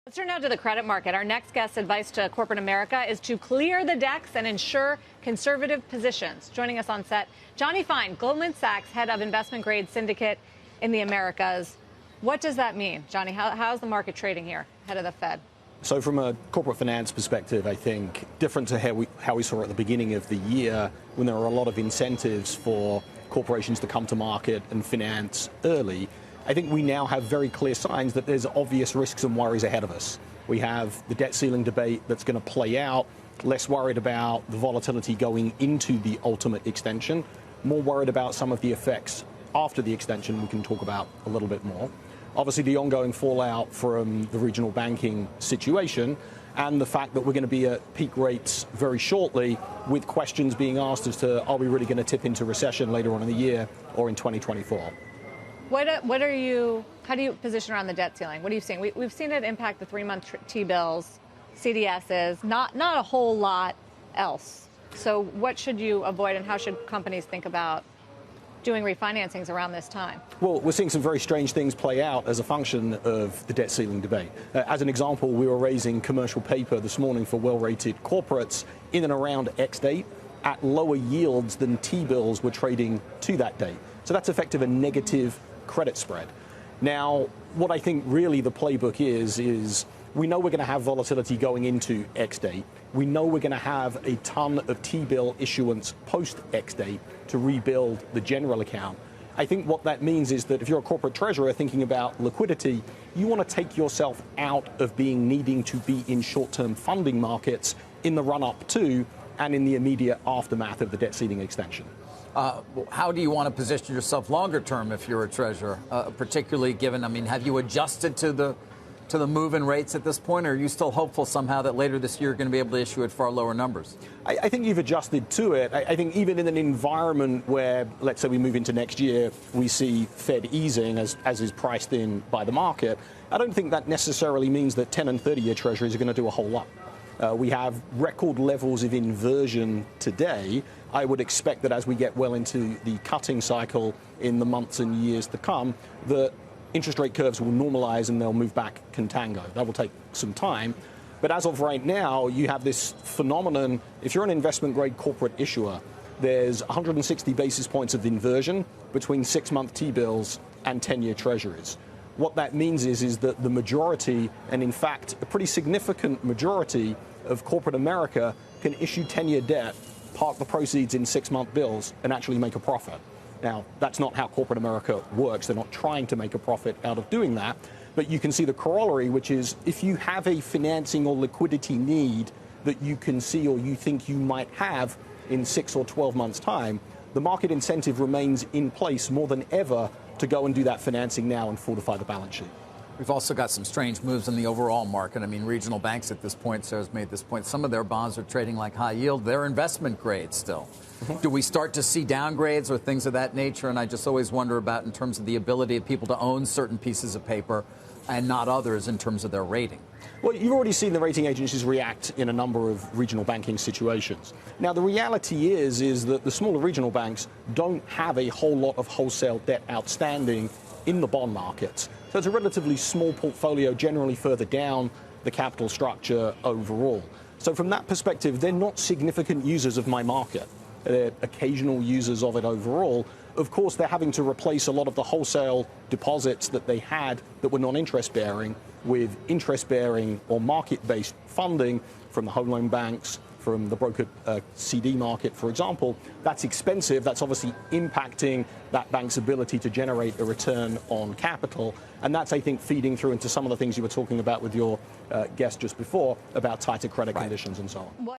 Let's turn now to the credit market. Our next guest's advice to corporate America is to clear the decks and ensure conservative positions. Joining us on set, Jonny Fine, Goldman Sachs, head of investment grade syndicate in the Americas. What does that mean, Jonny? How's the market trading here, head of the Fed? So from a corporate finance perspective, I think different to how we saw at the beginning of the year, when there were a lot of incentives for corporations to come to market and finance early, I think we now have very clear signs that there's obvious risks and worries ahead of us. We have the debt ceiling debate that's going to play out, less worried about the volatility going into the ultimate extension, more worried about some of the effects after the extension we can talk about a little bit more. Obviously, the ongoing fallout from the regional banking situation and the fact that we're going to be at peak rates very shortly, with questions being asked as to, are we really going to tip into recession later on in the year or in 2024? How do you position around the debt ceiling? What are you seeing? We've seen it impact the 3-month T-bills, CDSs, not a whole lot else. So what should you avoid, and how should companies think about doing refinancings around this time? Well, we're seeing some very strange things play out as a function of the debt ceiling debate. As an example, we were raising commercial paper this morning for well-rated corporates in and around X date at lower yields than T-bills were trading to that date. So that's effective a negative credit spread. Now, what I think really the playbook is we know we're going to have volatility going into X date. We know we're going to have a ton of T-bill issuance post X date to rebuild the general account. I think what that means is that if you're a corporate treasurer thinking about liquidity, you want to take yourself out of needing to be in short-term funding markets in the run-up to and in the immediate aftermath of the debt ceiling extension. How do you want to position yourself longer term if you're a treasurer, particularly given, have you adjusted to the move in rates at this point, or are you still hopeful somehow that later this year you're going to be able to issue at far lower numbers? I think you've adjusted to it. I think even in an environment where, let's say we move into next year, we see Fed easing as is priced in by the market, I don't think that necessarily means that 10 and 30-year treasuries are going to do a whole lot. We have record levels of inversion today. I would expect that as we get well into the cutting cycle in the months and years to come, that interest rate curves will normalize and they'll move back contango. That will take some time. But as of right now, you have this phenomenon. If you're an investment grade corporate issuer, there's 160 basis points of inversion between 6-month T-bills and 10-year treasuries. What that means is that the majority, and in fact a pretty significant majority of corporate America, can issue 10-year debt, park the proceeds in 6-month bills, and actually make a profit. Now, that's not how corporate America works. They're not trying to make a profit out of doing that. But you can see the corollary, which is if you have a financing or liquidity need that you can see or you think you might have in 6 or 12 months' time, the market incentive remains in place more than ever to go and do that financing now and fortify the balance sheet. We've also got some strange moves in the overall market. Regional banks at this point, Sarah's made this point, some of their bonds are trading like high yield. They're investment grade still. Do we start to see downgrades or things of that nature? And I just always wonder about in terms of the ability of people to own certain pieces of paper and not others in terms of their rating. Well, you've already seen the rating agencies react in a number of regional banking situations. Now, the reality is that the smaller regional banks don't have a whole lot of wholesale debt outstanding in the bond markets. So it's a relatively small portfolio, generally further down the capital structure overall. So from that perspective, they're not significant users of my market. They're occasional users of it overall. Of course, they're having to replace a lot of the wholesale deposits that they had that were non-interest bearing with interest-bearing or market-based funding from the home loan banks, from the brokered CD market, for example. That's expensive. That's obviously impacting that bank's ability to generate a return on capital. And that's, I think, feeding through into some of the things you were talking about with your guest just before about tighter credit conditions and so on.